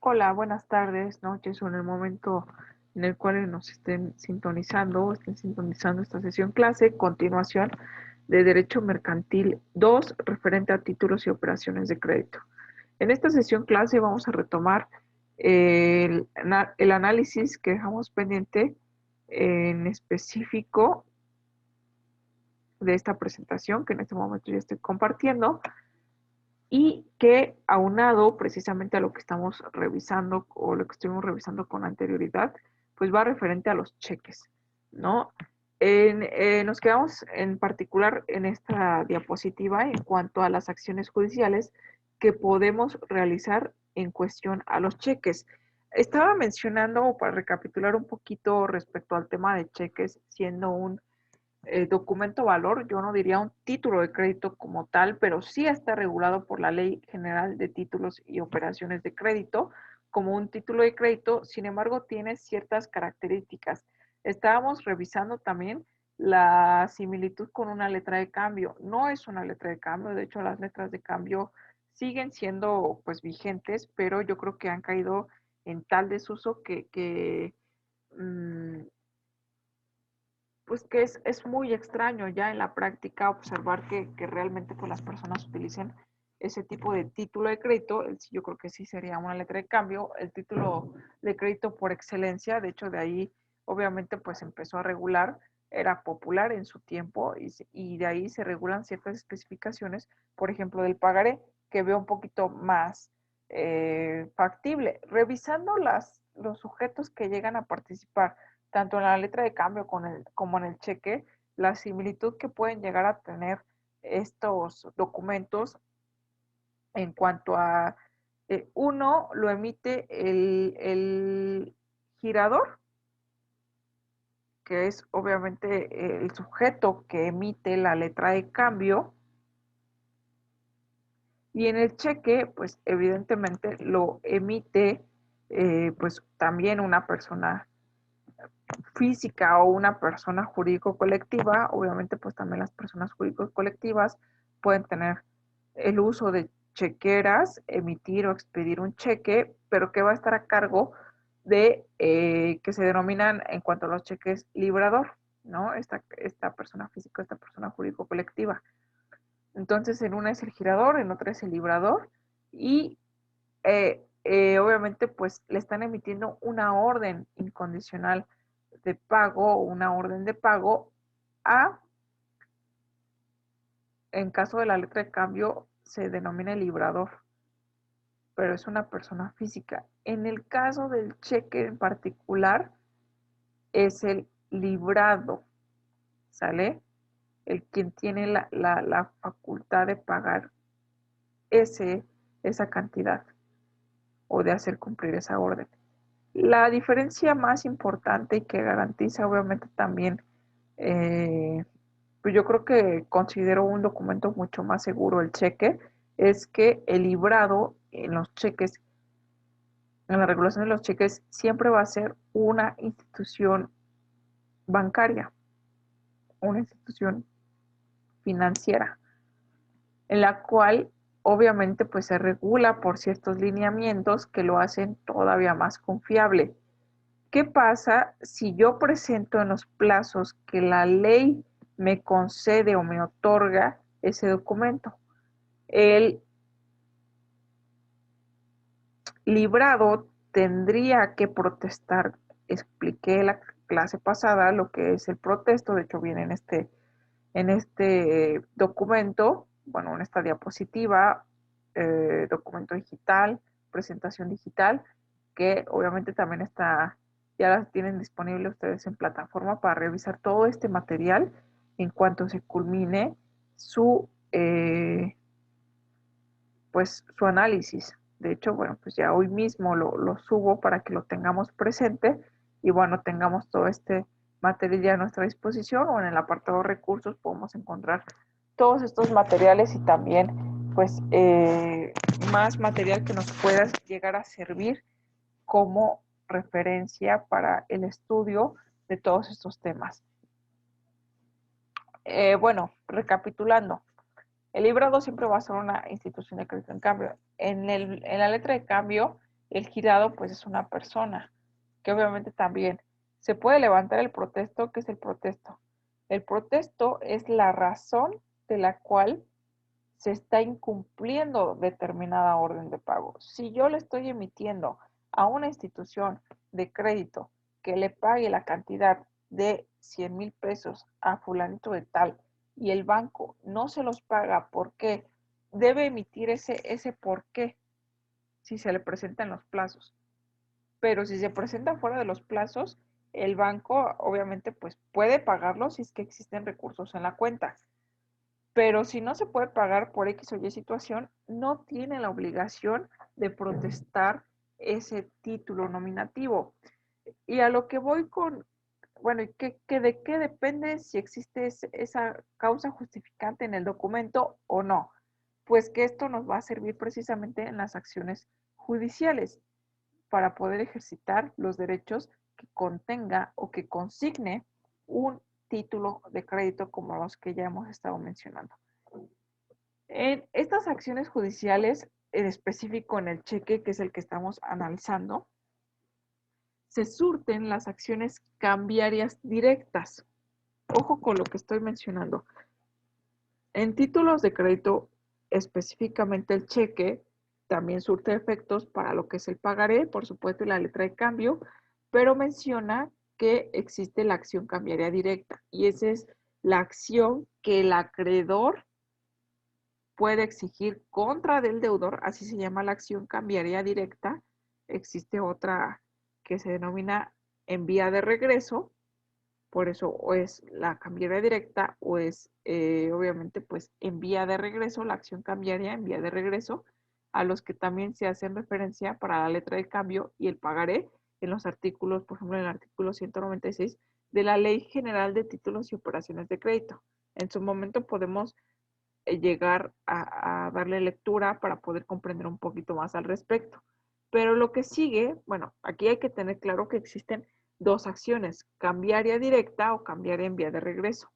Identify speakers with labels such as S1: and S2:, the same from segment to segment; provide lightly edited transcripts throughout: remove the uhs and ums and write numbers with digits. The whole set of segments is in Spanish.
S1: Hola, buenas tardes, noches o en el momento en el cual nos estén sintonizando o estén sintonizando esta sesión clase, continuación de Derecho Mercantil 2, referente a títulos y operaciones de crédito. En esta sesión clase vamos a retomar el análisis que dejamos pendiente en específico de esta presentación que en este momento ya estoy compartiendo y que aunado precisamente a lo que estamos revisando o lo que estuvimos revisando con anterioridad, pues va referente a los cheques, ¿no? Nos quedamos en particular en esta diapositiva en cuanto a las acciones judiciales que podemos realizar en cuestión a los cheques. Estaba mencionando, para recapitular un poquito respecto al tema de cheques, siendo un documento valor, yo no diría un título de crédito como tal, pero sí está regulado por la Ley General de Títulos y Operaciones de Crédito como un título de crédito, sin embargo tiene ciertas características. Estábamos revisando también la similitud con una letra de cambio. No es una letra de cambio, de hecho las letras de cambio siguen siendo pues vigentes, pero yo creo que han caído en tal desuso pues que es muy extraño ya en la práctica observar que realmente pues las personas utilicen ese tipo de título de crédito. Yo creo que sí sería una letra de cambio, el título de crédito por excelencia. De hecho de ahí obviamente pues empezó a regular, era popular en su tiempo y de ahí se regulan ciertas especificaciones, por ejemplo del pagaré, que veo un poquito más factible. Revisando los sujetos que llegan a participar tanto en la letra de cambio como en el cheque, la similitud que pueden llegar a tener estos documentos en cuanto a, uno, lo emite el girador, que es obviamente el sujeto que emite la letra de cambio, y en el cheque, pues evidentemente lo emite pues también una persona física o una persona jurídico colectiva. Obviamente pues también las personas jurídicos colectivas pueden tener el uso de chequeras, emitir o expedir un cheque, pero que va a estar a cargo de que se denominan en cuanto a los cheques librador, ¿no? Esta persona física, esta persona jurídico colectiva. Entonces en una es el girador, en otra es el librador y obviamente pues le están emitiendo una orden incondicional de pago o una orden de pago a, en caso de la letra de cambio, se denomina el librador, pero es una persona física. En el caso del cheque en particular, es el librado, ¿sale? El quien tiene la facultad de pagar esa cantidad o de hacer cumplir esa orden. La diferencia más importante y que garantiza obviamente también, pues yo creo que considero un documento mucho más seguro el cheque, es que el librado en los cheques, en la regulación de los cheques, siempre va a ser una institución bancaria, una institución financiera, en la cual obviamente pues se regula por ciertos lineamientos que lo hacen todavía más confiable. ¿Qué pasa si yo presento en los plazos que la ley me concede o me otorga ese documento? El librado tendría que protestar. Expliqué la clase pasada lo que es el protesto, de hecho viene en este documento, bueno, en esta diapositiva, documento digital, presentación digital, que obviamente también está, ya las tienen disponible ustedes en plataforma para revisar todo este material en cuanto se culmine su, pues, su análisis. De hecho, bueno, pues ya hoy mismo lo subo para que lo tengamos presente y bueno, tengamos todo este material a nuestra disposición o en el apartado recursos podemos encontrar todos estos materiales y también pues más material que nos pueda llegar a servir como referencia para el estudio de todos estos temas. Bueno, recapitulando, el librado siempre va a ser una institución de crédito en cambio. En la letra de cambio, El girado pues es una persona, que obviamente también se puede levantar el protesto. ¿Qué es el protesto? El protesto es la razón de la cual se está incumpliendo determinada orden de pago. Si yo le estoy emitiendo a una institución de crédito que le pague la cantidad de 100,000 pesos a fulanito de tal y el banco no se los paga, ¿por qué? Debe emitir ese por qué si se le presentan los plazos. Pero si se presenta fuera de los plazos, el banco obviamente pues puede pagarlo si es que existen recursos en la cuenta. Pero si no se puede pagar por X o Y situación, no tiene la obligación de protestar ese título nominativo. Y a lo que voy con, bueno, ¿de qué depende si existe esa causa justificante en el documento o no? Pues que esto nos va a servir precisamente en las acciones judiciales para poder ejercitar los derechos que contenga o que consigne un título de crédito como los que ya hemos estado mencionando. En estas acciones judiciales, en específico en el cheque, que es el que estamos analizando, se surten las acciones cambiarias directas. Ojo con lo que estoy mencionando. En títulos de crédito, específicamente el cheque, también surte efectos para lo que es el pagaré, por supuesto, y la letra de cambio, pero menciona que existe la acción cambiaria directa, y esa es la acción que el acreedor puede exigir contra del deudor, así se llama la acción cambiaria directa. Existe otra que se denomina en vía de regreso, por eso o es la cambiaria directa o es obviamente pues en vía de regreso, la acción cambiaria en vía de regreso, a los que también se hacen referencia para la letra de cambio y el pagaré en los artículos, por ejemplo en el artículo 196 de la Ley General de Títulos y Operaciones de Crédito. En su momento podemos llegar a darle lectura para poder comprender un poquito más al respecto. Pero lo que sigue, bueno, aquí hay que tener claro que existen dos acciones, cambiaria directa o cambiaria en vía de regreso.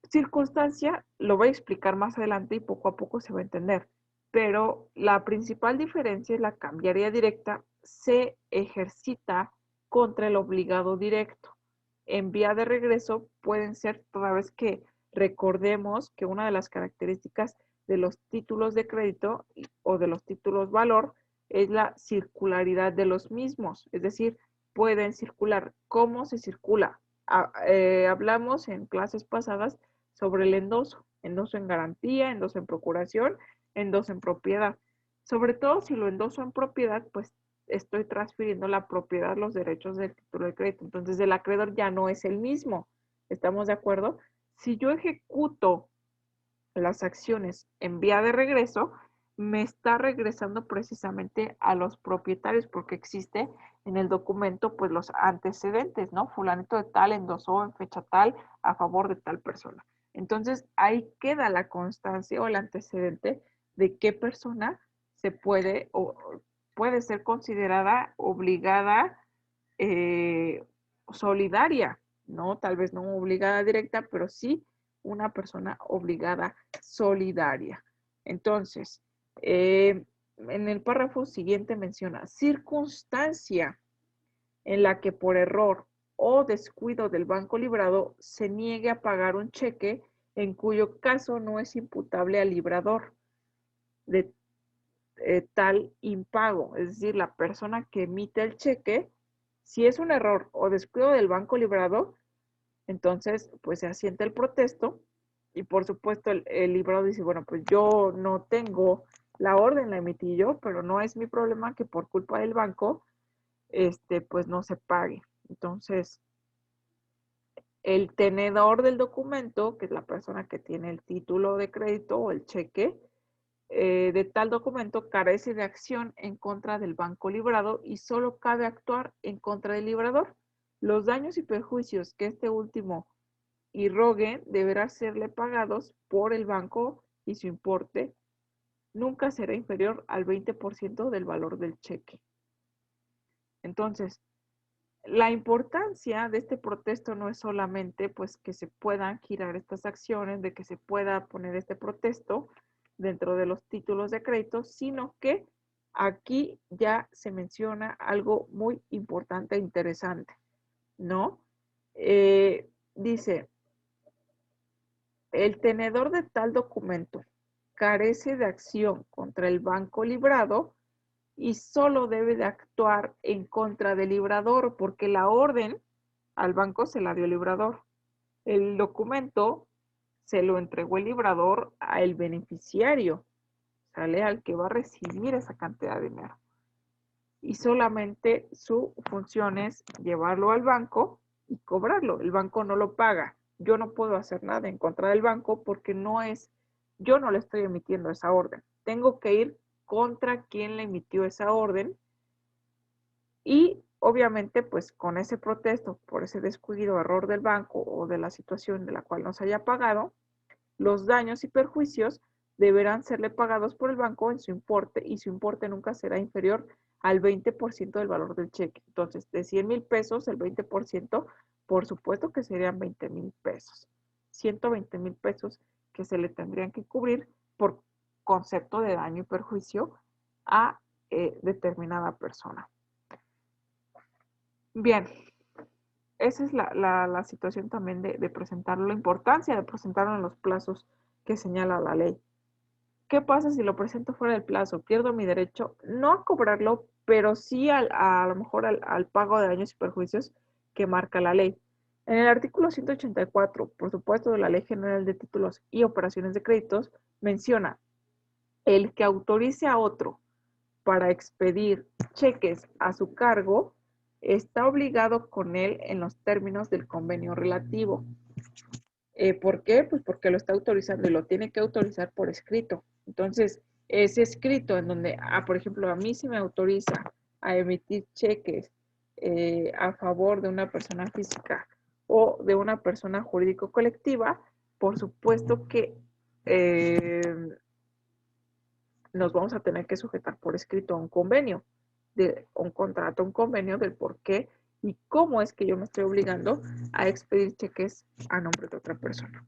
S1: Circunstancia, lo voy a explicar más adelante y poco a poco se va a entender, pero la principal diferencia es la cambiaria directa se ejercita contra el obligado directo. En vía de regreso pueden ser toda vez que recordemos que una de las características de los títulos de crédito o de los títulos valor es la circularidad de los mismos, es decir, pueden circular. ¿Cómo se circula? Hablamos en clases pasadas sobre el endoso en garantía, endoso en procuración, endoso en propiedad. Sobre todo si lo endoso en propiedad, pues estoy transfiriendo la propiedad, los derechos del título de crédito. Entonces el acreedor ya no es el mismo. ¿Estamos de acuerdo? Si yo ejecuto las acciones en vía de regreso, me está regresando precisamente a los propietarios porque existe en el documento pues los antecedentes, ¿no? Fulanito de tal endosó en fecha tal a favor de tal persona. Entonces ahí queda la constancia o el antecedente de qué persona se puede o puede ser considerada obligada solidaria, ¿no? Tal vez no obligada directa, pero sí una persona obligada solidaria. Entonces, en el párrafo siguiente menciona circunstancia en la que por error o descuido del banco librado se niegue a pagar un cheque en cuyo caso no es imputable al librador de tal impago, es decir, la persona que emite el cheque, si es un error o descuido del banco librado, entonces pues se asienta el protesto y por supuesto el librado dice, bueno, pues yo no tengo la orden, la emití yo, pero no es mi problema que por culpa del banco, pues no se pague. Entonces, el tenedor del documento, que es la persona que tiene el título de crédito o el cheque, de tal documento carece de acción en contra del banco librado y solo cabe actuar en contra del librador. Los daños y perjuicios que este último irrogue deberán serle pagados por el banco y su importe nunca será inferior al 20% del valor del cheque. Entonces, la importancia de este protesto no es solamente pues que se puedan girar estas acciones, de que se pueda poner este protesto dentro de los títulos de crédito, sino que Aquí ya se menciona algo muy importante e interesante, ¿no? Dice, el tenedor de tal documento carece de acción contra el banco librado y solo debe de actuar en contra del librador porque la orden al banco se la dio el librador. El documento se lo entregó el librador al beneficiario, ¿sale? Al que va a recibir esa cantidad de dinero. Y solamente su función es llevarlo al banco y cobrarlo. El banco no lo paga. Yo no puedo hacer nada en contra del banco porque yo no le estoy emitiendo esa orden. Tengo que ir contra quien le emitió esa orden y obviamente pues con ese protesto por ese descuido, error del banco o de la situación de la cual no se haya pagado, los daños y perjuicios deberán serle pagados por el banco en su importe y su importe nunca será inferior al 20% del valor del cheque. Entonces, de 100,000 pesos, el 20%, por supuesto que serían 20,000 pesos. 120,000 pesos que se le tendrían que cubrir por concepto de daño y perjuicio a determinada persona. Bien, esa es la situación también de presentarlo, la importancia de presentarlo en los plazos que señala la ley. ¿Qué pasa si lo presento fuera del plazo? Pierdo mi derecho, no a cobrarlo, pero sí a lo mejor al pago de daños y perjuicios que marca la ley. En el artículo 184, por supuesto, de la Ley General de Títulos y Operaciones de Créditos, menciona el que autorice a otro para expedir cheques a su cargo está obligado con él en los términos del convenio relativo. ¿Por qué? Pues porque lo está autorizando y lo tiene que autorizar por escrito. Entonces, ese escrito en donde, por ejemplo, a mí se me autoriza a emitir cheques a favor de una persona física o de una persona jurídico colectiva, por supuesto que eh, nos vamos a tener que sujetar por escrito a un convenio, de un contrato, un convenio del por qué y cómo es que yo me estoy obligando a expedir cheques a nombre de otra persona.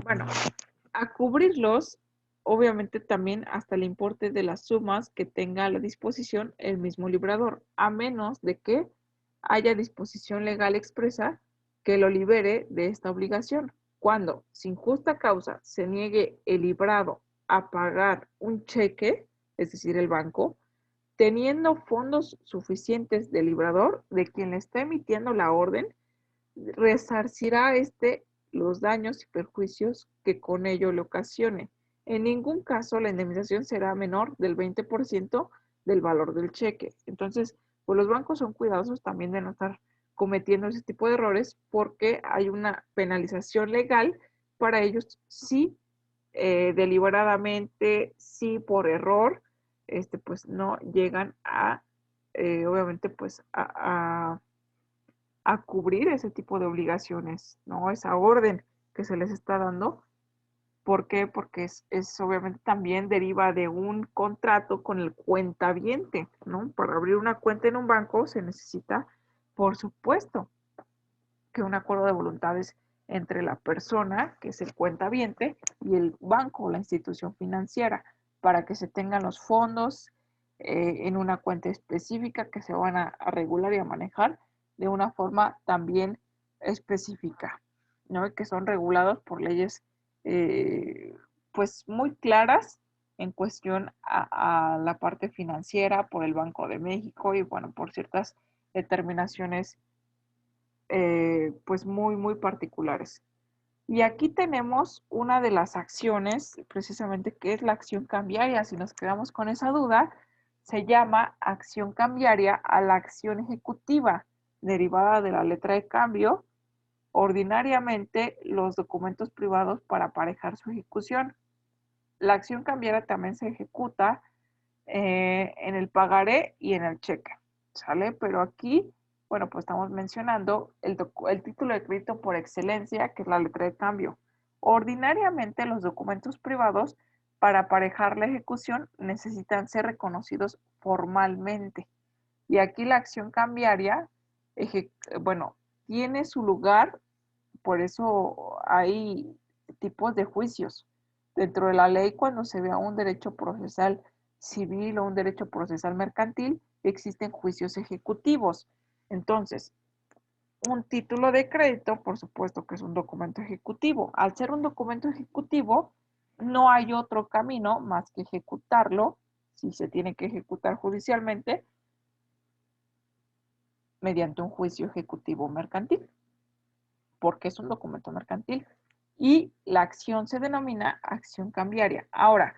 S1: Bueno, a cubrirlos, obviamente también hasta el importe de las sumas que tenga a la disposición el mismo librador, a menos de que haya disposición legal expresa que lo libere de esta obligación. Cuando, sin justa causa, se niegue el librado a pagar un cheque, es decir, el banco, teniendo fondos suficientes del librador, de quien le está emitiendo la orden, resarcirá este los daños y perjuicios que con ello le ocasione. En ningún caso la indemnización será menor del 20% del valor del cheque. Entonces, pues los bancos son cuidadosos también de no estar cometiendo ese tipo de errores porque hay una penalización legal para ellos si deliberadamente, si por error, pues no llegan a, obviamente, pues a cubrir ese tipo de obligaciones, ¿no? Esa orden que se les está dando. ¿Por qué? Porque obviamente también deriva de un contrato con el cuentaviente, ¿no? Para abrir una cuenta en un banco se necesita, por supuesto, que un acuerdo de voluntades entre la persona, que es el cuentaviente, y el banco o la institución financiera, para que se tengan los fondos en una cuenta específica que se van a regular y a manejar de una forma también específica, ¿no? Que son regulados por leyes eh, pues muy claras en cuestión a la parte financiera por el Banco de México y bueno, por ciertas determinaciones pues muy, muy particulares. Y aquí tenemos una de las acciones, precisamente que es la acción cambiaria. Si nos quedamos con esa duda, se llama acción cambiaria a la acción ejecutiva, derivada de la letra de cambio, ordinariamente los documentos privados para aparejar su ejecución. La acción cambiaria también se ejecuta en el pagaré y en el cheque, ¿sale? Pero aquí, bueno, pues estamos mencionando el título de crédito por excelencia, que es la letra de cambio. Ordinariamente, los documentos privados para aparejar la ejecución necesitan ser reconocidos formalmente. Y aquí la acción cambiaria, bueno, tiene su lugar, por eso hay tipos de juicios. Dentro de la ley, cuando se vea un derecho procesal civil o un derecho procesal mercantil, existen juicios ejecutivos. Entonces, un título de crédito, por supuesto que es un documento ejecutivo. Al ser un documento ejecutivo, no hay otro camino más que ejecutarlo, si se tiene que ejecutar judicialmente, mediante un juicio ejecutivo mercantil, porque es un documento mercantil. Y la acción se denomina acción cambiaria. Ahora,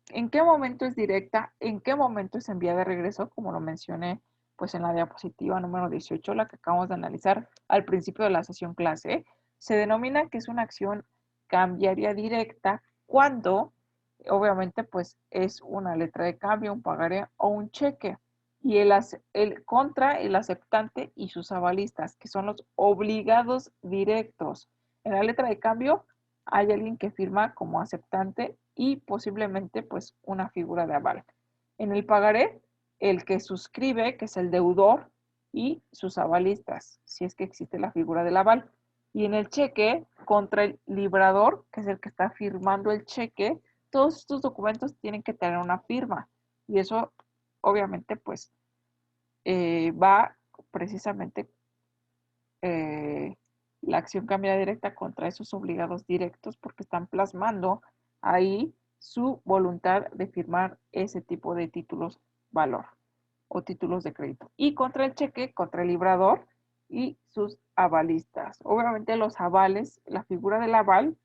S1: ¿en qué momento es directa? ¿En qué momento es enviada de regreso? Como lo mencioné pues en la diapositiva número 18, la que acabamos de analizar al principio de la sesión clase, se denomina que es una acción cambiaria directa cuando obviamente pues es una letra de cambio, un pagaré o un cheque. Y contra el aceptante y sus avalistas, que son los obligados directos. En la letra de cambio hay alguien que firma como aceptante y posiblemente pues una figura de aval. En el pagaré, el que suscribe, que es el deudor, y sus avalistas, si es que existe la figura del aval. Y en el cheque, contra el librador, que es el que está firmando el cheque, todos estos documentos tienen que tener una firma. Y eso, obviamente, pues va precisamente eh, la acción cambiaria directa contra esos obligados directos porque están plasmando ahí su voluntad de firmar ese tipo de títulos valor o títulos de crédito. Y contra el cheque, contra el librador y sus avalistas. Obviamente los avales, la figura del aval,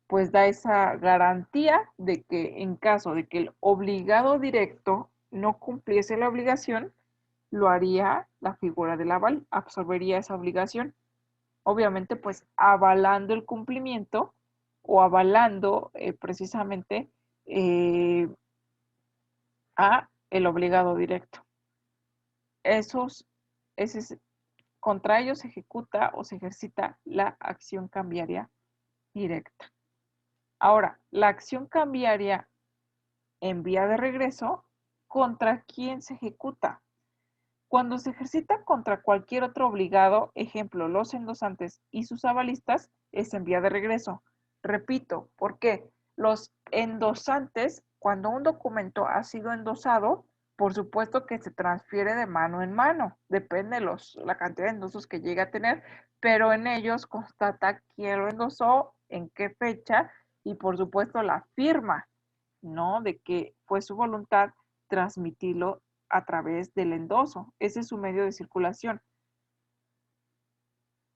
S1: pues da esa garantía de que en caso de que el obligado directo no cumpliese la obligación, lo haría la figura del aval, absorbería esa obligación, obviamente pues avalando el cumplimiento o avalando precisamente eh, a el obligado directo. Esos, ese, contra ellos se ejecuta o se ejercita la acción cambiaria directa. Ahora, la acción cambiaria en vía de regreso, ¿contra quién se ejecuta? Cuando se ejercita contra cualquier otro obligado, ejemplo, los endosantes y sus avalistas, es en vía de regreso. Repito, ¿por qué? Los endosantes, cuando un documento ha sido endosado, por supuesto que se transfiere de mano en mano, depende de la cantidad de endosos que llegue a tener, pero en ellos constata quién lo endosó, en qué fecha y por supuesto la firma, ¿no? De que fue su voluntad transmitirlo a través del endoso. Ese es su medio de circulación.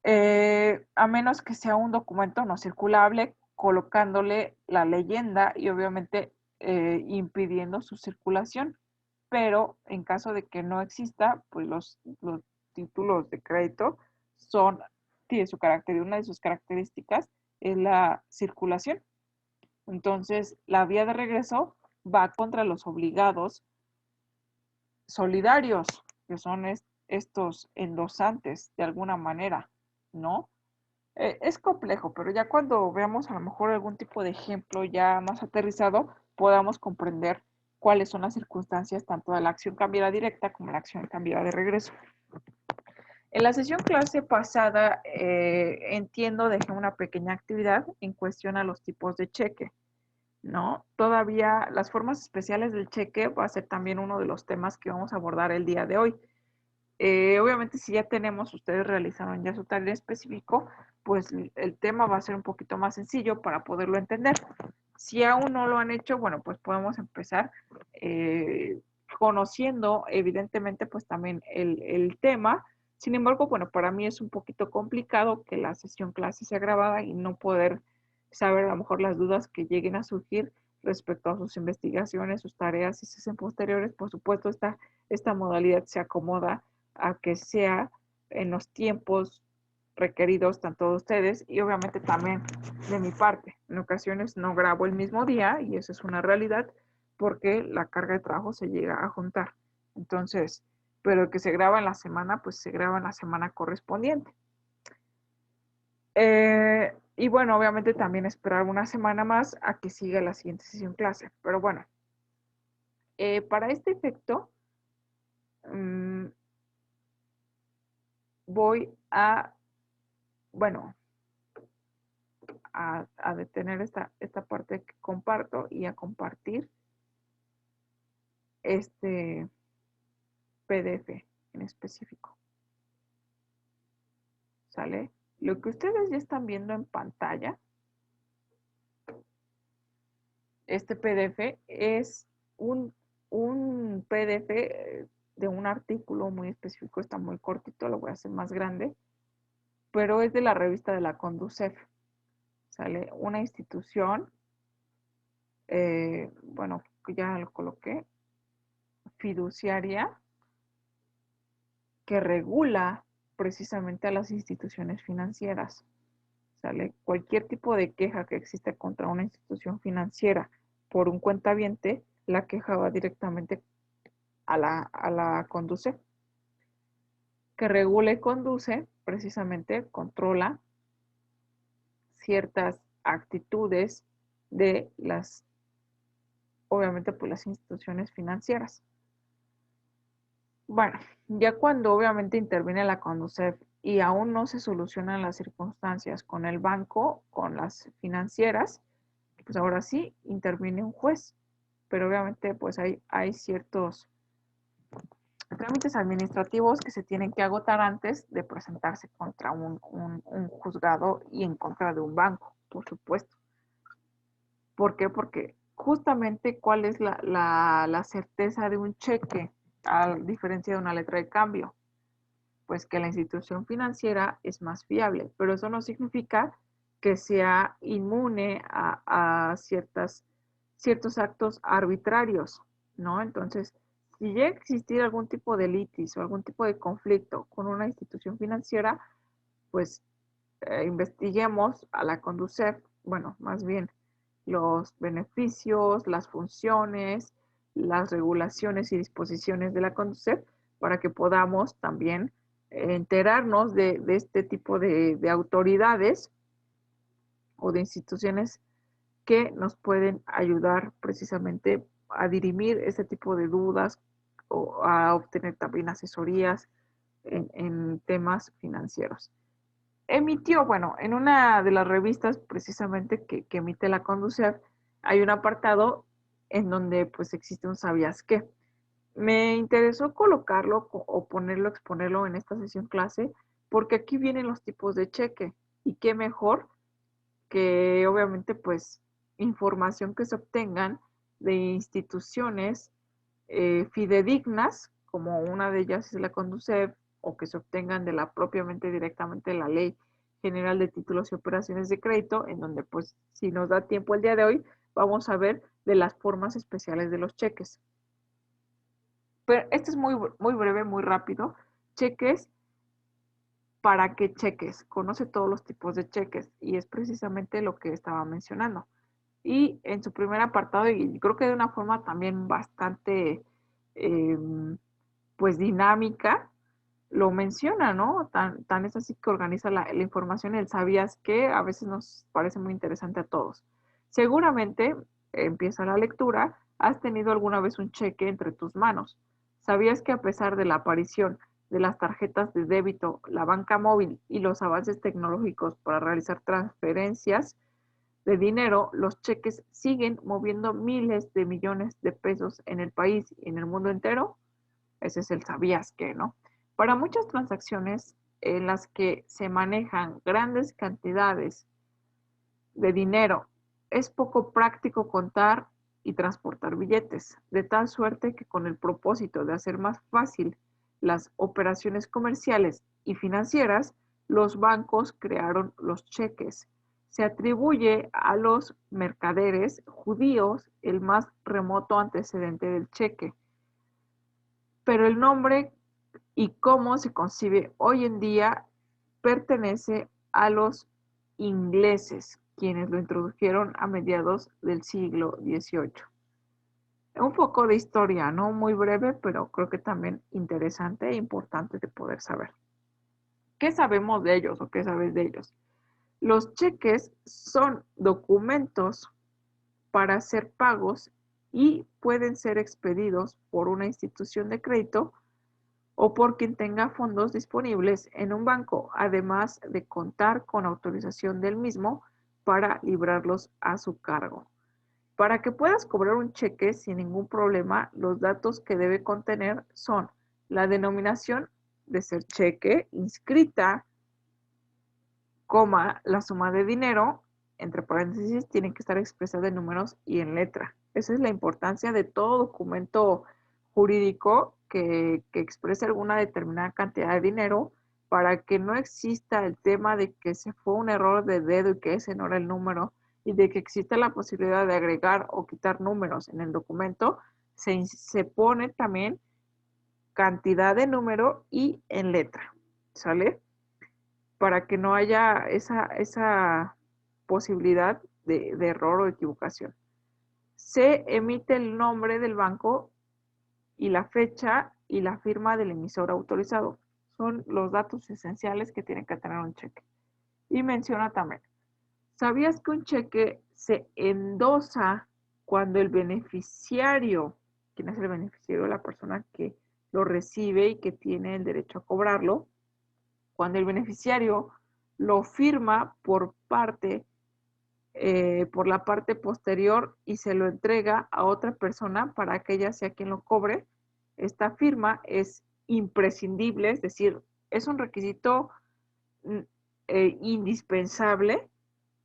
S1: A menos que sea un documento no circulable, colocándole la leyenda y obviamente impidiendo su circulación. Pero en caso de que no exista, pues los títulos de crédito tiene su carácter, una de sus características es la circulación. Entonces, la vía de regreso va contra los obligados solidarios, que son estos endosantes de alguna manera, ¿no? Es complejo, pero ya cuando veamos a lo mejor algún tipo de ejemplo ya más aterrizado, podamos comprender cuáles son las circunstancias tanto de la acción cambiaria directa como la acción cambiaria de regreso. En la sesión clase pasada, entiendo, dejé una pequeña actividad en cuestión a los tipos de cheque, ¿no? Todavía las formas especiales del cheque va a ser también uno de los temas que vamos a abordar el día de hoy. Obviamente, si ya tenemos, ustedes realizaron ya su tarea específico, pues el tema va a ser un poquito más sencillo para poderlo entender. Si aún no lo han hecho, bueno, pues podemos empezar conociendo, evidentemente, pues también el tema. Sin embargo, bueno, para mí es un poquito complicado que la sesión clase sea grabada y no poder saber a lo mejor las dudas que lleguen a surgir respecto a sus investigaciones, sus tareas, si se hacen posteriores. Por supuesto, esta modalidad se acomoda a que sea en los tiempos requeridos tanto de ustedes y obviamente también de mi parte. En ocasiones no grabo el mismo día y eso es una realidad porque la carga de trabajo se llega a juntar. Entonces, pero el que se graba en la semana, pues se graba en la semana correspondiente. Y bueno, obviamente también esperar una semana más a que siga la siguiente sesión clase. Pero bueno, para este efecto, voy a, bueno, a detener esta parte que comparto y a compartir este PDF en específico. ¿Sale? Lo que ustedes ya están viendo en pantalla, este PDF es un PDF de un artículo muy específico, está muy cortito, lo voy a hacer más grande, pero es de la revista de la Conducef. ¿Sale? Una institución, bueno, ya lo coloqué, fiduciaria, que regula precisamente a las instituciones financieras. ¿Sale? Cualquier tipo de queja que exista contra una institución financiera por un cuentaviente, la queja va directamente a la Conduce, que regula y conduce, precisamente controla ciertas actitudes de las, obviamente, pues las instituciones financieras. Bueno, ya cuando obviamente interviene la Conducef y aún no se solucionan las circunstancias con el banco, con las financieras, pues ahora sí interviene un juez. Pero obviamente pues hay ciertos trámites administrativos que se tienen que agotar antes de presentarse contra un juzgado y en contra de un banco, por supuesto. ¿Por qué? Porque justamente cuál es la certeza de un cheque, a diferencia de una letra de cambio. Pues que la institución financiera es más fiable, pero eso no significa que sea inmune a ciertos actos arbitrarios, ¿no? Entonces, si llega a existir algún tipo de litis o algún tipo de conflicto con una institución financiera, pues investiguemos a la Conducef, bueno, más bien los beneficios, las funciones, las regulaciones y disposiciones de la Conducef para que podamos también enterarnos de este tipo de autoridades o de instituciones que nos pueden ayudar precisamente a dirimir este tipo de dudas o a obtener también asesorías en temas financieros. Emitió, bueno, en una de las revistas precisamente que emite la Conducef, hay un apartado en donde pues existe un ¿sabías qué? Me interesó colocarlo o ponerlo, exponerlo en esta sesión clase, porque aquí vienen los tipos de cheque y qué mejor que obviamente pues información que se obtengan de instituciones fidedignas, como una de ellas es la Conducef, o que se obtengan de la propiamente directamente la Ley General de Títulos y Operaciones de Crédito, en donde pues si nos da tiempo el día de hoy, vamos a ver de las formas especiales de los cheques. Pero este es muy breve, muy rápido. Cheques, ¿para qué cheques? Conoce todos los tipos de cheques y es precisamente lo que estaba mencionando. Y en su primer apartado, y creo que de una forma también bastante eh, pues dinámica, lo menciona, ¿no? Tan es así que organiza la información, el sabías que a veces nos parece muy interesante a todos. Seguramente, empieza la lectura, has tenido alguna vez un cheque entre tus manos. ¿Sabías que a pesar de la aparición de las tarjetas de débito, la banca móvil y los avances tecnológicos para realizar transferencias de dinero, los cheques siguen moviendo miles de millones de pesos en el país y en el mundo entero? Ese es el sabías que, ¿no? Para muchas transacciones en las que se manejan grandes cantidades de dinero, es poco práctico contar y transportar billetes, de tal suerte que con el propósito de hacer más fácil las operaciones comerciales y financieras, los bancos crearon los cheques. Se atribuye a los mercaderes judíos el más remoto antecedente del cheque, pero el nombre y cómo se concibe hoy en día pertenece a los ingleses, quienes lo introdujeron a mediados del siglo XVIII. Un poco de historia, ¿no? Muy breve, pero creo que también interesante e importante de poder saber. ¿Qué sabemos de ellos o qué sabes de ellos? Los cheques son documentos para hacer pagos y pueden ser expedidos por una institución de crédito o por quien tenga fondos disponibles en un banco, además de contar con autorización del mismo para librarlos a su cargo. Para que puedas cobrar un cheque sin ningún problema, los datos que debe contener son la denominación de ser cheque inscrita, coma, la suma de dinero, entre paréntesis, tienen que estar expresada en números y en letra. Esa es la importancia de todo documento jurídico que exprese alguna determinada cantidad de dinero para que no exista el tema de que se fue un error de dedo y que ese no era el número y de que exista la posibilidad de agregar o quitar números en el documento. Se pone también cantidad de número y en letra, ¿sale? Para que no haya esa posibilidad de error o equivocación. Se emite el nombre del banco y la fecha y la firma del emisor autorizado. Son los datos esenciales que tiene que tener un cheque. Y menciona también, ¿sabías que un cheque se endosa cuando el beneficiario, ¿quién es el beneficiario? La persona que lo recibe y que tiene el derecho a cobrarlo, cuando el beneficiario lo firma por la parte posterior y se lo entrega a otra persona para que ella sea quien lo cobre. Esta firma es imprescindible, es decir, es un requisito mm, indispensable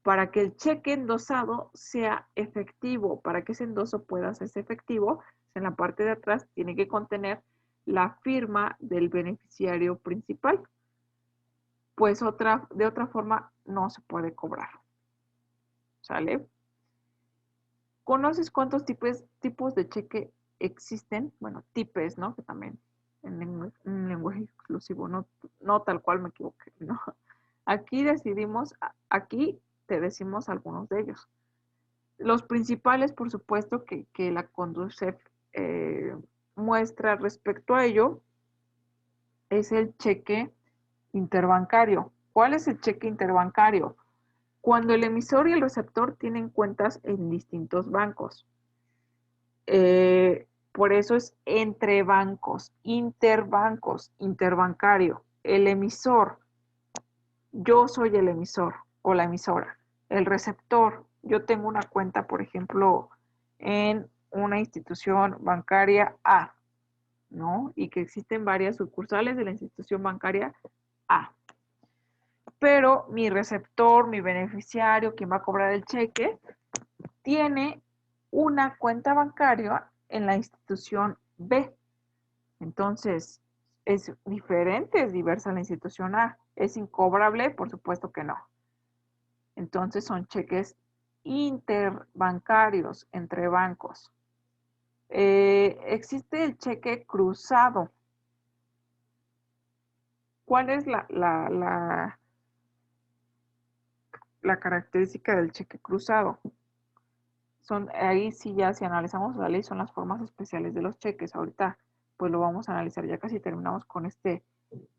S1: para que el cheque endosado sea efectivo. Para que ese endoso pueda hacerse efectivo, en la parte de atrás tiene que contener la firma del beneficiario principal, pues de otra forma no se puede cobrar. ¿Sale? ¿Conoces cuántos tipos de cheque existen? Bueno, tipes, ¿no? Que también en lenguaje exclusivo, no tal cual me equivoqué, ¿no? Aquí te decimos algunos de ellos. Los principales, por supuesto, que la Conducef muestra respecto a ello, es el cheque interbancario. ¿Cuál es el cheque interbancario? Cuando el emisor y el receptor tienen cuentas en distintos bancos. Por eso es entre bancos, interbancos, interbancario. El emisor, yo soy el emisor o la emisora. El receptor, yo tengo una cuenta, por ejemplo, en una institución bancaria A, ¿no? Y que existen varias sucursales de la institución bancaria A. Pero mi receptor, mi beneficiario, quien va a cobrar el cheque, tiene una cuenta bancaria en la institución B. Entonces, es diferente, es diversa la institución A. ¿Es incobrable? Por supuesto que no. Entonces, son cheques interbancarios entre bancos. Existe el cheque cruzado. ¿Cuál es la característica del cheque cruzado? Ahí sí ya si analizamos la ley son las formas especiales de los cheques. Ahorita pues lo vamos a analizar, ya casi terminamos con este.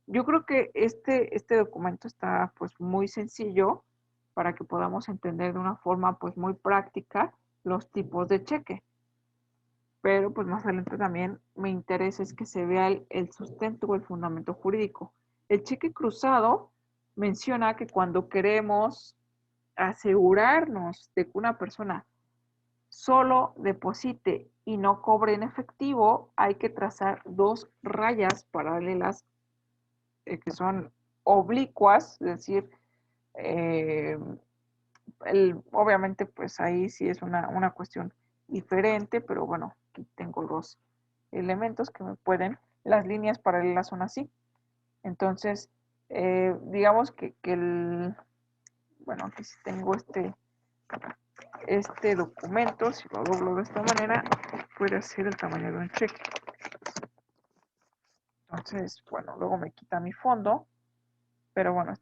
S1: Yo creo que este documento está pues muy sencillo para que podamos entender de una forma pues muy práctica los tipos de cheque. Pero pues más adelante también me interesa es que se vea el sustento o el fundamento jurídico. El cheque cruzado menciona que cuando queremos asegurarnos de que una persona solo deposite y no cobre en efectivo, hay que trazar dos rayas paralelas que son oblicuas, es decir, eh, obviamente pues ahí sí es una cuestión diferente, pero bueno, aquí tengo dos elementos que me pueden, las líneas paralelas son así. Entonces, digamos bueno, aquí sí tengo este documento, si lo doblo de esta manera, puede ser el tamaño de un cheque. Entonces, bueno, luego me quita mi fondo, pero bueno,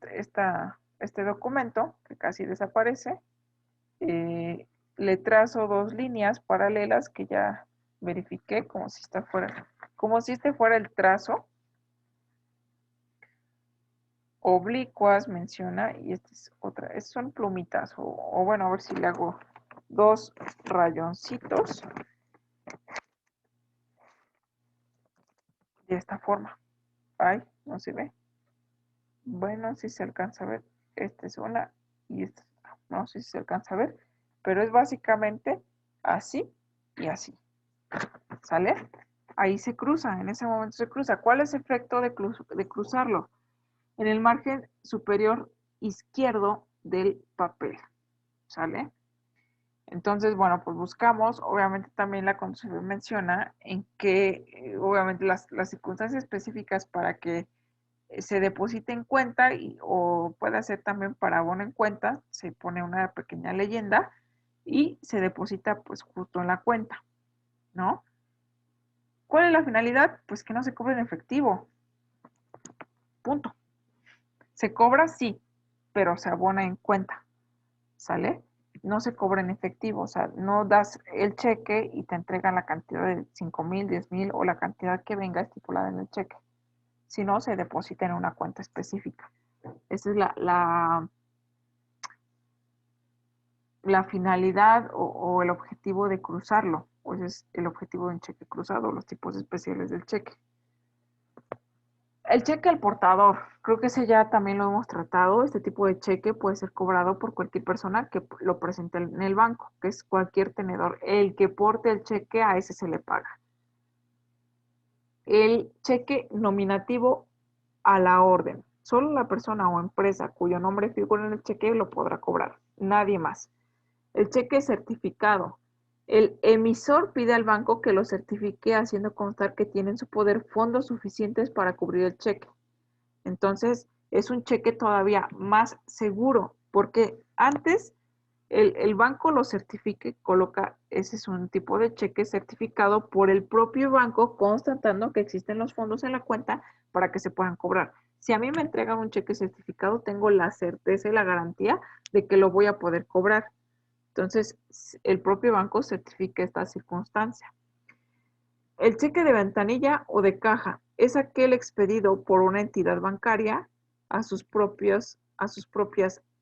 S1: este documento, que casi desaparece, le trazo dos líneas paralelas que ya verifiqué como si este fuera el trazo, oblicuas menciona, y esta es otra, son plumitas, o bueno, a ver si le hago dos rayoncitos de esta forma. Ay, no se ve. Bueno, si se alcanza a ver. Esta es una y esta es otra. No sé si se alcanza a ver, pero es básicamente así y así. ¿Sale? Ahí se cruza, en ese momento se cruza. ¿Cuál es el efecto de cruzarlo? En el margen superior izquierdo del papel. ¿Sale? Entonces, bueno, pues buscamos, obviamente también la Constitución menciona en que, obviamente, las circunstancias específicas para que se deposite en cuenta o puede ser también para abono en cuenta, se pone una pequeña leyenda y se deposita pues justo en la cuenta, ¿no? ¿Cuál es la finalidad? Pues que no se cobre en efectivo, punto. Se cobra sí, pero se abona en cuenta, ¿sale? No se cobra en efectivo, o sea, no das el cheque y te entregan la cantidad de 5,000, 10,000 o la cantidad que venga estipulada en el cheque, sino se deposita en una cuenta específica. Esa es la finalidad o el objetivo de cruzarlo, o ese es el objetivo de un cheque cruzado, los tipos especiales del cheque. El cheque al portador, creo que ese ya también lo hemos tratado. Este tipo de cheque puede ser cobrado por cualquier persona que lo presente en el banco, que es cualquier tenedor. El que porte el cheque, a ese se le paga. El cheque nominativo a la orden. Solo la persona o empresa cuyo nombre figura en el cheque lo podrá cobrar, nadie más. El cheque certificado. El emisor pide al banco que lo certifique haciendo constar que tiene en su poder fondos suficientes para cubrir el cheque. Entonces, es un cheque todavía más seguro, porque antes el banco lo certifica y coloca, ese es un tipo de cheque certificado por el propio banco, constatando que existen los fondos en la cuenta para que se puedan cobrar. Si a mí me entregan un cheque certificado, tengo la certeza y la garantía de que lo voy a poder cobrar. Entonces, el propio banco certifica esta circunstancia. El cheque de ventanilla o de caja es aquel expedido por una entidad bancaria a sus propias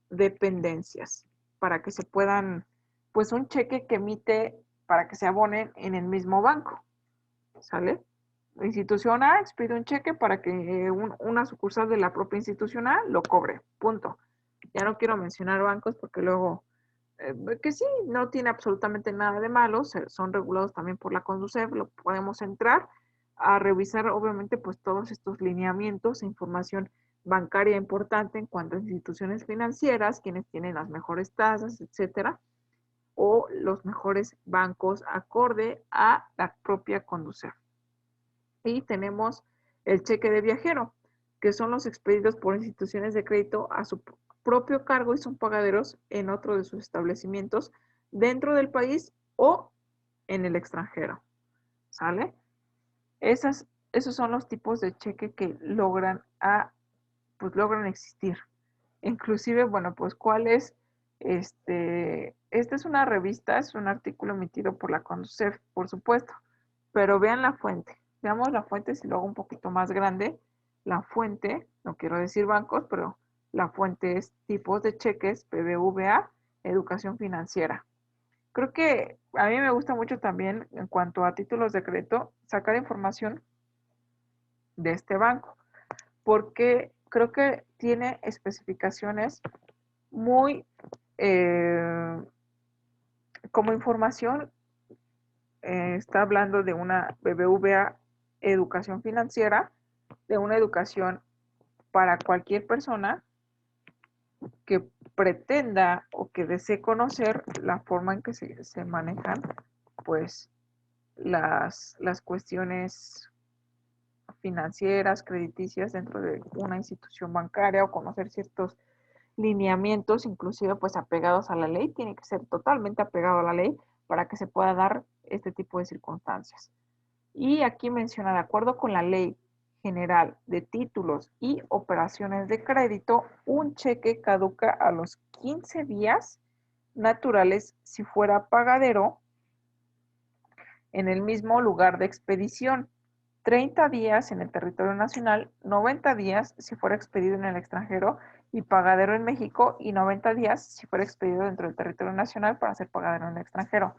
S1: dependencias para que se puedan, pues un cheque que emite para que se abonen en el mismo banco, ¿sale? La institución A expide un cheque para que una sucursal de la propia institución A lo cobre, punto. Ya no quiero mencionar bancos porque luego que sí, no tiene absolutamente nada de malo, son regulados también por la Conducef, lo podemos entrar a revisar obviamente pues todos estos lineamientos e información bancaria importante en cuanto a instituciones financieras, quienes tienen las mejores tasas, etcétera, o los mejores bancos acorde a la propia Conducef. Y tenemos el cheque de viajero, que son los expedidos por instituciones de crédito a su propio cargo y son pagaderos en otro de sus establecimientos dentro del país o en el extranjero. ¿Sale? Esos son los tipos de cheque que logran existir. Inclusive, bueno, pues cuál es, esta es una revista, es un artículo emitido por la Conducef, por supuesto, pero vean la fuente. Veamos la fuente, si lo hago un poquito más grande. La fuente, no quiero decir bancos, pero la fuente es tipos de cheques, BBVA, educación financiera. Creo que a mí me gusta mucho también en cuanto a títulos de crédito, sacar información de este banco, porque creo que tiene especificaciones muy, eh, como información, está hablando de una BBVA educación financiera, de una educación para cualquier persona que pretenda o que desee conocer la forma en que se manejan pues las cuestiones financieras, crediticias dentro de una institución bancaria o conocer ciertos lineamientos, inclusive pues apegados a la ley, tiene que ser totalmente apegado a la ley para que se pueda dar este tipo de circunstancias. Y aquí menciona, de acuerdo con la ley general de títulos y operaciones de crédito, un cheque caduca a los 15 días naturales si fuera pagadero en el mismo lugar de expedición, 30 días en el territorio nacional, 90 días si fuera expedido en el extranjero y pagadero en México y 90 días si fuera expedido dentro del territorio nacional para ser pagadero en el extranjero.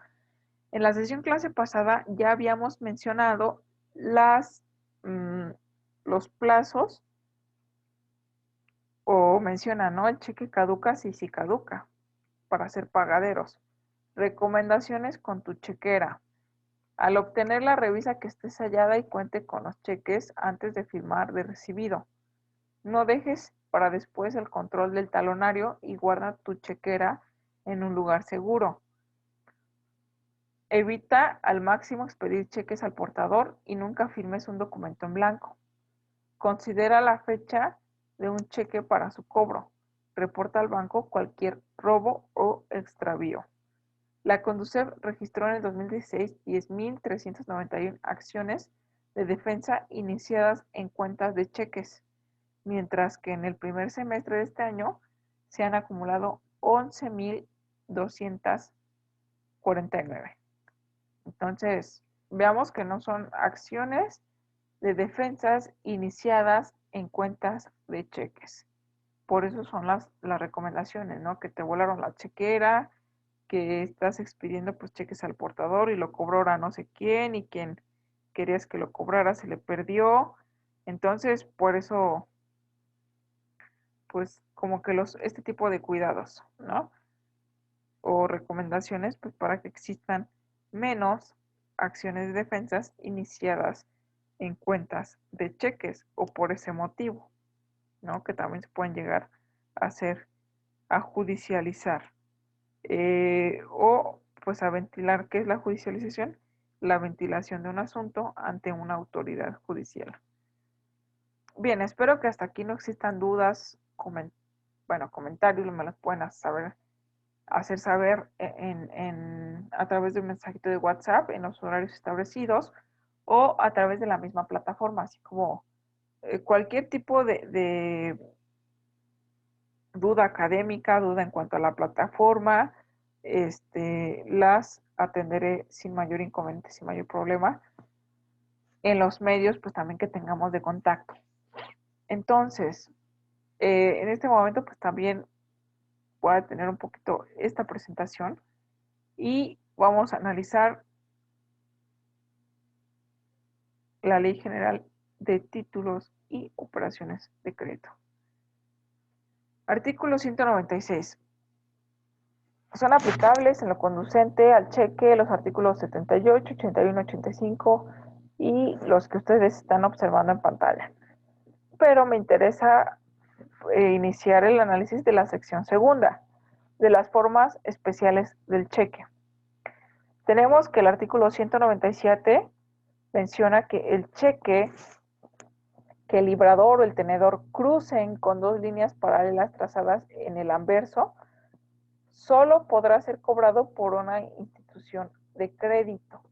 S1: En la sesión clase pasada ya habíamos mencionado las, mmm, los plazos o menciona, ¿no? El cheque caduca si sí caduca para ser pagaderos. Recomendaciones con tu chequera. Al obtenerla, revisa que esté sellada y cuente con los cheques antes de firmar de recibido. No dejes para después el control del talonario y guarda tu chequera en un lugar seguro. Evita al máximo expedir cheques al portador y nunca firmes un documento en blanco. Considera la fecha de un cheque para su cobro. Reporta al banco cualquier robo o extravío. La Conducef registró en el 2016 10.391 acciones de defensa iniciadas en cuentas de cheques, mientras que en el primer semestre de este año se han acumulado 11.249. Entonces, veamos que no son acciones de defensas iniciadas en cuentas de cheques. Por eso son las recomendaciones, ¿no? Que te volaron la chequera, que estás expidiendo pues cheques al portador y lo cobró ahora no sé quién y quien querías que lo cobrara se le perdió. Entonces, por eso, pues como que este tipo de cuidados, ¿no? O recomendaciones, pues para que existan menos acciones de defensas iniciadas en cuentas de cheques o por ese motivo, ¿no? Que también se pueden llegar a hacer, a judicializar. O pues a ventilar. ¿Qué es la judicialización? La ventilación de un asunto ante una autoridad judicial. Bien, espero que hasta aquí no existan dudas, comentarios, me las pueden hacer saber a través de un mensajito de WhatsApp en los horarios establecidos o a través de la misma plataforma, así como cualquier tipo de duda académica, duda en cuanto a la plataforma, las atenderé sin mayor inconveniente, sin mayor problema, en los medios, pues también que tengamos de contacto. Entonces, en este momento, pues también voy a tener un poquito esta presentación y vamos a analizar la Ley General de Títulos y Operaciones de Crédito. Artículo 196. Son aplicables en lo conducente al cheque los artículos 78, 81, 85 y los que ustedes están observando en pantalla. Pero me interesa iniciar el análisis de la sección segunda, de las formas especiales del cheque. Tenemos que el artículo 197 menciona que el cheque que el librador o el tenedor crucen con dos líneas paralelas trazadas en el anverso solo podrá ser cobrado por una institución de crédito.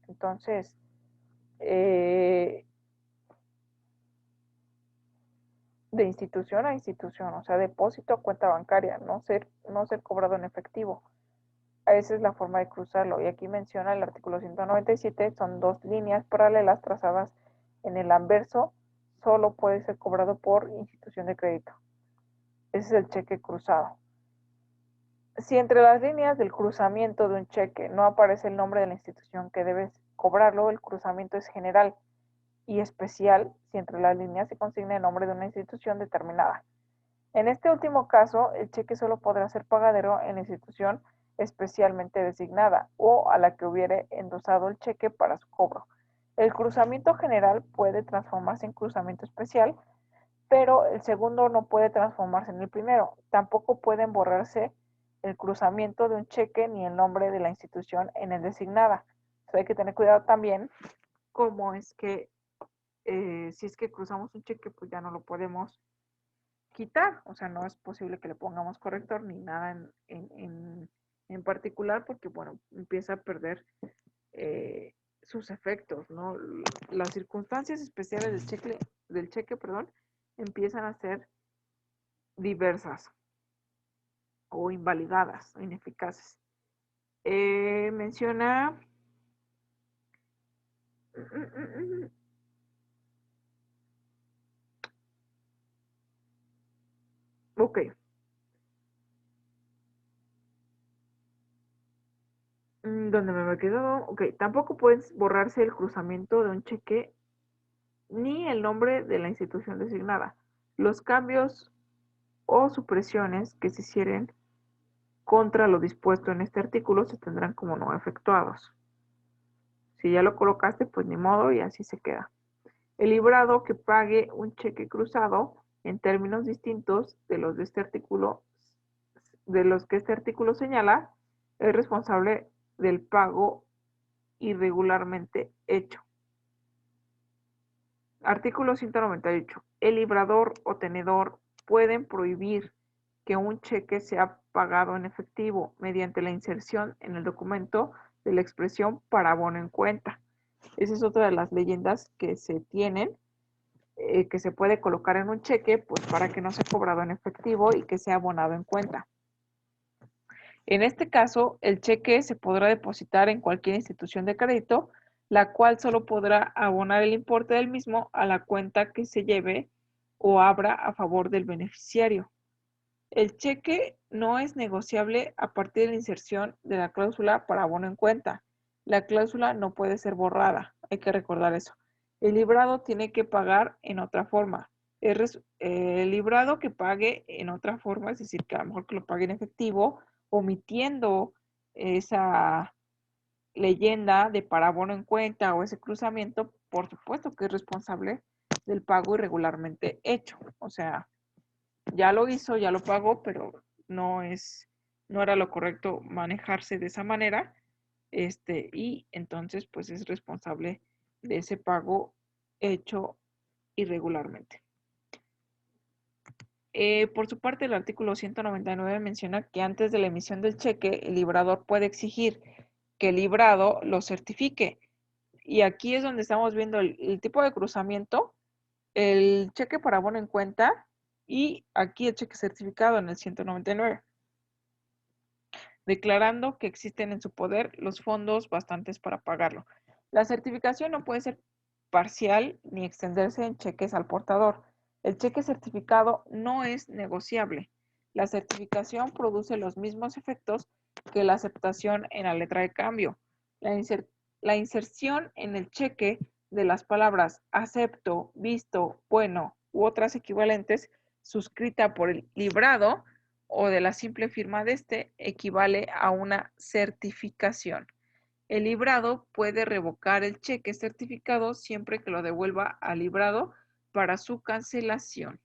S1: Entonces, de institución a institución, o sea, depósito a cuenta bancaria, no ser cobrado en efectivo. Esa es la forma de cruzarlo. Y aquí menciona el artículo 197, son dos líneas paralelas trazadas en el anverso, solo puede ser cobrado por institución de crédito. Ese es el cheque cruzado. Si entre las líneas del cruzamiento de un cheque no aparece el nombre de la institución que debes cobrarlo, el cruzamiento es general y especial si entre las líneas se consigna el nombre de una institución determinada. En este último caso, el cheque solo podrá ser pagadero en la institución especialmente designada o a la que hubiere endosado el cheque para su cobro. El cruzamiento general puede transformarse en cruzamiento especial, pero el segundo no puede transformarse en el primero. Tampoco pueden borrarse el cruzamiento de un cheque ni el nombre de la institución en el designada. Entonces hay que tener cuidado también cómo es que si es que cruzamos un cheque, pues ya no lo podemos quitar. O sea, no es posible que le pongamos corrector ni nada en particular porque, bueno, empieza a perder sus efectos, ¿no? Las circunstancias especiales del cheque, perdón, empiezan a ser diversas o invalidadas o ineficaces. Menciona ok. ¿Dónde me quedado? Ok, tampoco puedes borrarse el cruzamiento de un cheque ni el nombre de la institución designada. Los cambios o supresiones que se hicieren contra lo dispuesto en este artículo se tendrán como no efectuados. Si ya lo colocaste, pues ni modo y así se queda. El librado que pague un cheque cruzado en términos distintos de los de este artículo, de los que este artículo señala, es responsable del pago irregularmente hecho. Artículo 198. El librador o tenedor pueden prohibir que un cheque sea pagado en efectivo mediante la inserción en el documento de la expresión para abono en cuenta. Esa es otra de las leyendas que se tienen, que se puede colocar en un cheque, pues para que no sea cobrado en efectivo y que sea abonado en cuenta. En este caso, el cheque se podrá depositar en cualquier institución de crédito, la cual solo podrá abonar el importe del mismo a la cuenta que se lleve o abra a favor del beneficiario. El cheque no es negociable a partir de la inserción de la cláusula para abono en cuenta. La cláusula no puede ser borrada, hay que recordar eso. El librado tiene que pagar en otra forma. El librado que pague en otra forma, es decir, que a lo mejor que lo pague en efectivo, omitiendo esa leyenda de para abono en cuenta o ese cruzamiento, por supuesto que es responsable del pago irregularmente hecho. O sea, ya lo hizo, ya lo pagó, pero no era lo correcto manejarse de esa manera, y entonces pues es responsable de ese pago hecho irregularmente. Por su parte, el artículo 199 menciona que antes de la emisión del cheque, el librador puede exigir que el librado lo certifique. Y aquí es donde estamos viendo el tipo de cruzamiento, el cheque para abono en cuenta y aquí el cheque certificado en el 199, declarando que existen en su poder los fondos bastantes para pagarlo. La certificación no puede ser parcial ni extenderse en cheques al portador. El cheque certificado no es negociable. La certificación produce los mismos efectos que la aceptación en la letra de cambio. La inserción en el cheque de las palabras acepto, visto, bueno u otras equivalentes suscrita por el librado o de la simple firma de este equivale a una certificación. El librado puede revocar el cheque certificado siempre que lo devuelva al librado para su cancelación.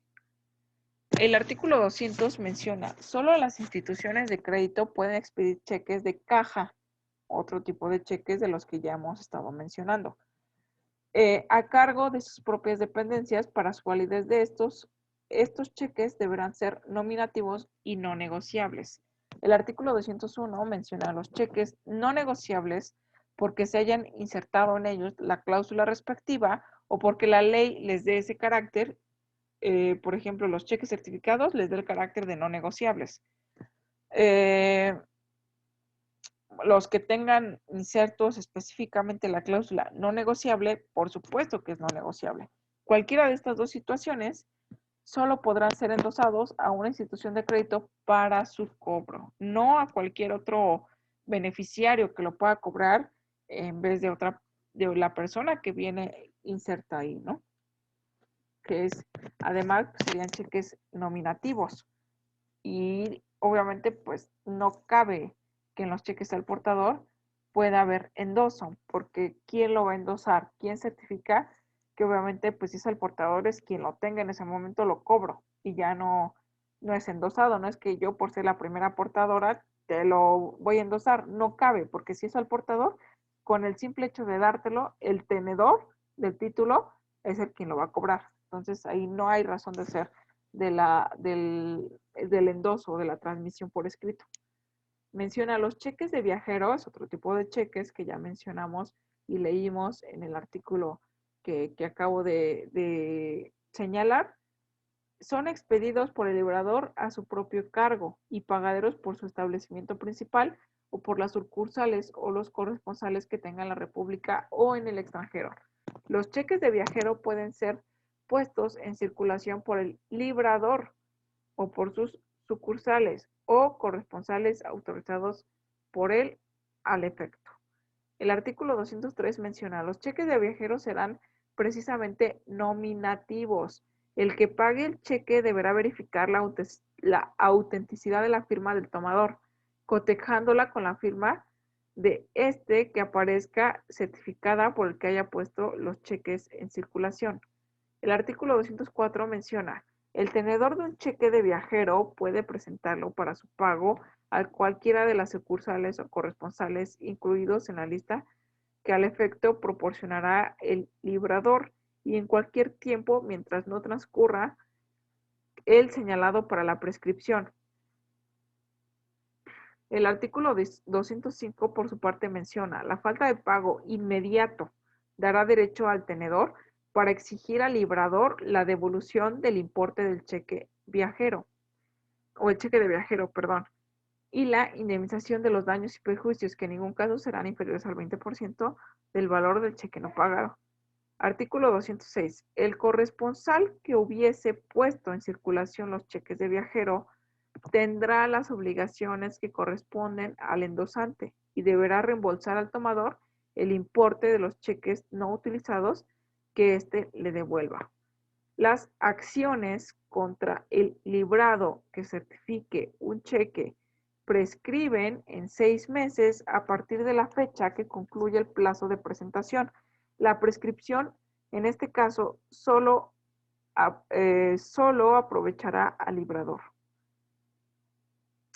S1: El artículo 200 menciona, solo las instituciones de crédito pueden expedir cheques de caja, otro tipo de cheques de los que ya hemos estado mencionando, a cargo de sus propias dependencias. Para su validez de estos cheques deberán ser nominativos y no negociables. El artículo 201 menciona los cheques no negociables porque se hayan insertado en ellos la cláusula respectiva o porque la ley les dé ese carácter. Por ejemplo, los cheques certificados les da el carácter de no negociables. Los que tengan insertos específicamente la cláusula no negociable, por supuesto que es no negociable. Cualquiera de estas dos situaciones solo podrán ser endosados a una institución de crédito para su cobro, no a cualquier otro beneficiario que lo pueda cobrar en vez de de la persona que viene inserta ahí, ¿no? Que es, además, pues, serían cheques nominativos y obviamente pues no cabe que en los cheques al portador pueda haber endoso, porque ¿quién lo va a endosar? ¿Quién certifica que obviamente pues si es el portador es quien lo tenga en ese momento lo cobro y ya no es endosado? No es que yo por ser la primera portadora te lo voy a endosar, no cabe, porque si es al portador, con el simple hecho de dártelo, el tenedor del título es el quien lo va a cobrar. Entonces ahí no hay razón de ser del endoso o de la transmisión por escrito. Menciona los cheques de viajeros, otro tipo de cheques que ya mencionamos y leímos en el artículo que acabo de señalar. Son expedidos por el librador a su propio cargo y pagaderos por su establecimiento principal o por las sucursales o los corresponsales que tenga en la República o en el extranjero. Los cheques de viajero pueden ser puestos en circulación por el librador o por sus sucursales o corresponsales autorizados por él al efecto. El artículo 203 menciona, los cheques de viajeros serán precisamente nominativos. El que pague el cheque deberá verificar la autenticidad de la firma del tomador. cotejándola con la firma de este que aparezca certificada por el que haya puesto los cheques en circulación. El artículo 204 menciona, el tenedor de un cheque de viajero puede presentarlo para su pago a cualquiera de las sucursales o corresponsales incluidos en la lista que al efecto proporcionará el librador y en cualquier tiempo mientras no transcurra el señalado para la prescripción. El artículo 205 por su parte menciona, la falta de pago inmediato dará derecho al tenedor para exigir al librador la devolución del importe del cheque viajero, o el cheque de viajero, perdón, y la indemnización de los daños y perjuicios que en ningún caso serán inferiores al 20% del valor del cheque no pagado. Artículo 206. El corresponsal que hubiese puesto en circulación los cheques de viajero tendrá las obligaciones que corresponden al endosante y deberá reembolsar al tomador el importe de los cheques no utilizados que éste le devuelva. Las acciones contra el librado que certifique un cheque prescriben en 6 meses a partir de la fecha que concluye el plazo de presentación. La prescripción, en este caso, solo aprovechará al librador.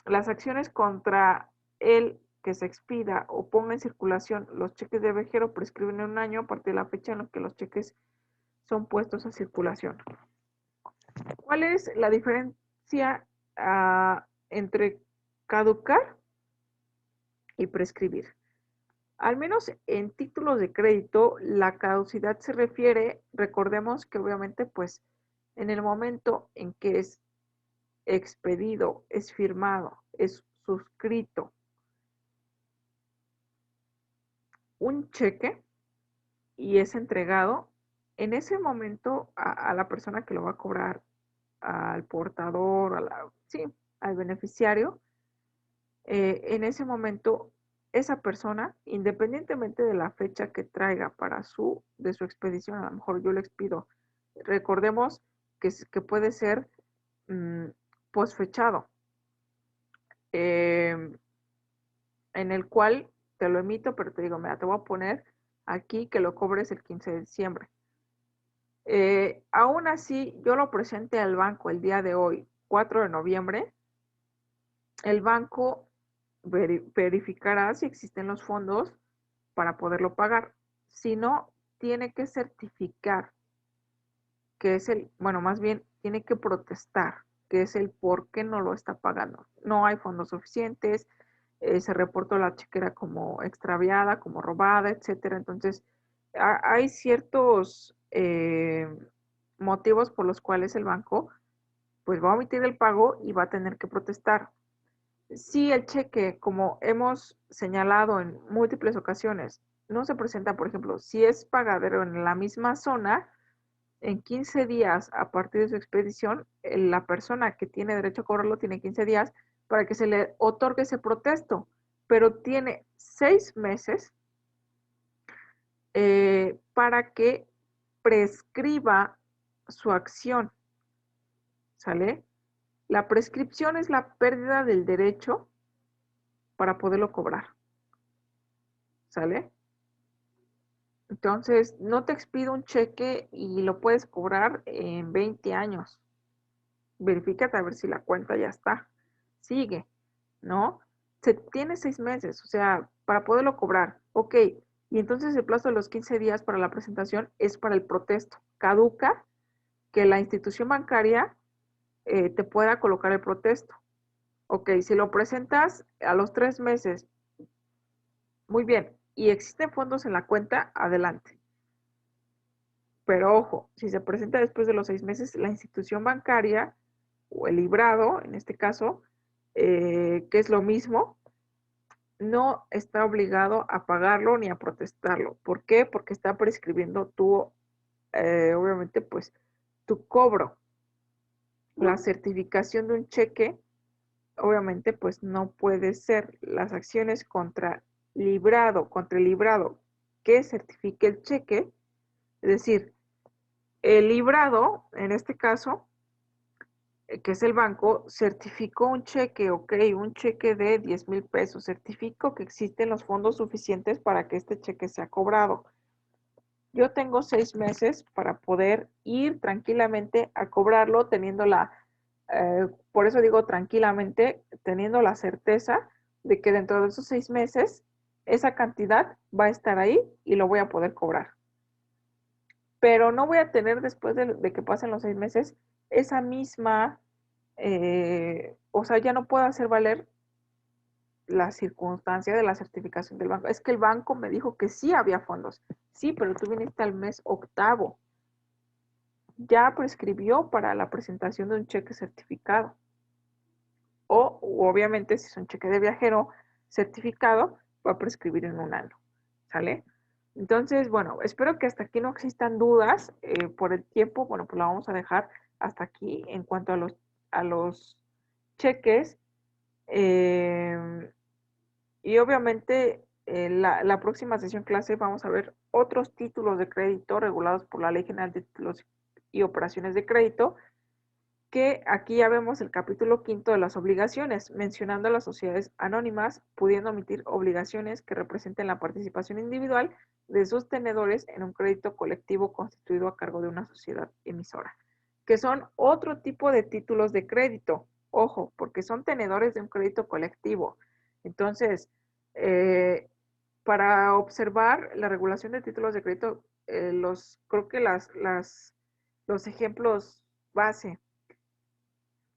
S1: Las acciones contra el que se expida o ponga en circulación los cheques de viajero prescriben en un año a partir de la fecha en la que los cheques son puestos a circulación. ¿Cuál es la diferencia entre caducar y prescribir? Al menos en títulos de crédito, la caducidad se refiere, recordemos que obviamente pues en el momento en que es expedido, es firmado, es suscrito un cheque y es entregado, en ese momento a la persona que lo va a cobrar, al portador, sí, al beneficiario, en ese momento esa persona, independientemente de la fecha que traiga de su expedición, a lo mejor yo le expido, recordemos que puede ser posfechado, en el cual te lo emito, pero te digo, mira, te voy a poner aquí que lo cobres el 15 de diciembre. Aún así, yo lo presente al banco el día de hoy, 4 de noviembre, el banco verificará si existen los fondos para poderlo pagar. Si no, tiene que certificar que es más bien tiene que protestar, que es el por qué no lo está pagando. No hay fondos suficientes, se reportó la chequera como extraviada, como robada, etcétera. Entonces, hay ciertos motivos por los cuales el banco pues va a omitir el pago y va a tener que protestar. Si el cheque, como hemos señalado en múltiples ocasiones, no se presenta, por ejemplo, si es pagadero en la misma zona, en 15 días a partir de su expedición, la persona que tiene derecho a cobrarlo tiene 15 días para que se le otorgue ese protesto, pero tiene 6 meses para que prescriba su acción, ¿sale? La prescripción es la pérdida del derecho para poderlo cobrar, ¿sale? Entonces, no te expido un cheque y lo puedes cobrar en 20 años. Verifícate a ver si la cuenta ya está. Sigue, ¿no? Se tiene 6 meses, o sea, para poderlo cobrar. Ok, y entonces el plazo de los 15 días para la presentación es para el protesto. Caduca que la institución bancaria te pueda colocar el protesto. Ok, si lo presentas a los 3 meses, muy bien, y existen fondos en la cuenta, adelante. Pero ojo, si se presenta después de los 6 meses, la institución bancaria o el librado, en este caso, que es lo mismo, no está obligado a pagarlo ni a protestarlo. ¿Por qué? Porque está prescribiendo obviamente, pues, tu cobro. La certificación de un cheque, obviamente, pues no puede ser. Las acciones contra el librado que certifique el cheque, es decir, el librado, en este caso, que es el banco, certificó un cheque, ok, un cheque de 10,000 pesos, certifico que existen los fondos suficientes para que este cheque sea cobrado. Yo tengo 6 meses para poder ir tranquilamente a cobrarlo, por eso digo tranquilamente, teniendo la certeza de que dentro de esos 6 meses esa cantidad va a estar ahí y lo voy a poder cobrar. Pero no voy a tener después de que pasen los 6 meses esa misma, o sea, ya no puedo hacer valer la circunstancia de la certificación del banco. Es que el banco me dijo que sí había fondos. Sí, pero tú viniste al mes octavo. Ya prescribió para la presentación de un cheque certificado. O obviamente si es un cheque de viajero certificado, va a prescribir en un año. ¿Sale? Entonces, bueno, espero que hasta aquí no existan dudas por el tiempo. Bueno, pues la vamos a dejar hasta aquí en cuanto a los cheques. Eh, y obviamente la próxima sesión clase vamos a ver otros títulos de crédito regulados por la Ley General de Títulos y Operaciones de Crédito, que aquí ya vemos el capítulo quinto de las obligaciones, mencionando a las sociedades anónimas, pudiendo omitir obligaciones que representen la participación individual de sus tenedores en un crédito colectivo constituido a cargo de una sociedad emisora, que son otro tipo de títulos de crédito. Ojo, porque son tenedores de un crédito colectivo. Entonces, eh, para observar la regulación de títulos de crédito, creo que los ejemplos base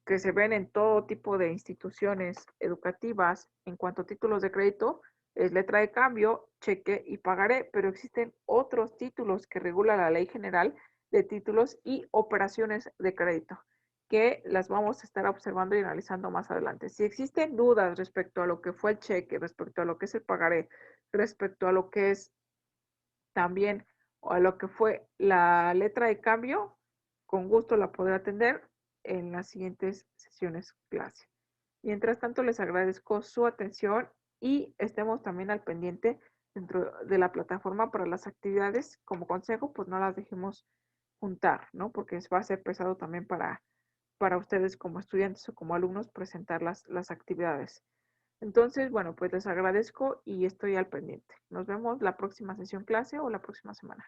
S1: que se ven en todo tipo de instituciones educativas en cuanto a títulos de crédito es letra de cambio, cheque y pagaré, pero existen otros títulos que regula la Ley General de Títulos y Operaciones de Crédito, que las vamos a estar observando y analizando más adelante. Si existen dudas respecto a lo que fue el cheque, respecto a lo que es el pagaré, respecto a lo que es también o a lo que fue la letra de cambio, con gusto la podré atender en las siguientes sesiones clase. Mientras tanto, les agradezco su atención y estemos también al pendiente dentro de la plataforma para las actividades. Como consejo, pues no las dejemos juntar, ¿no? Porque va a ser pesado también para ustedes como estudiantes o como alumnos presentar las actividades. Entonces, bueno, pues les agradezco y estoy al pendiente. Nos vemos la próxima sesión clase o la próxima semana.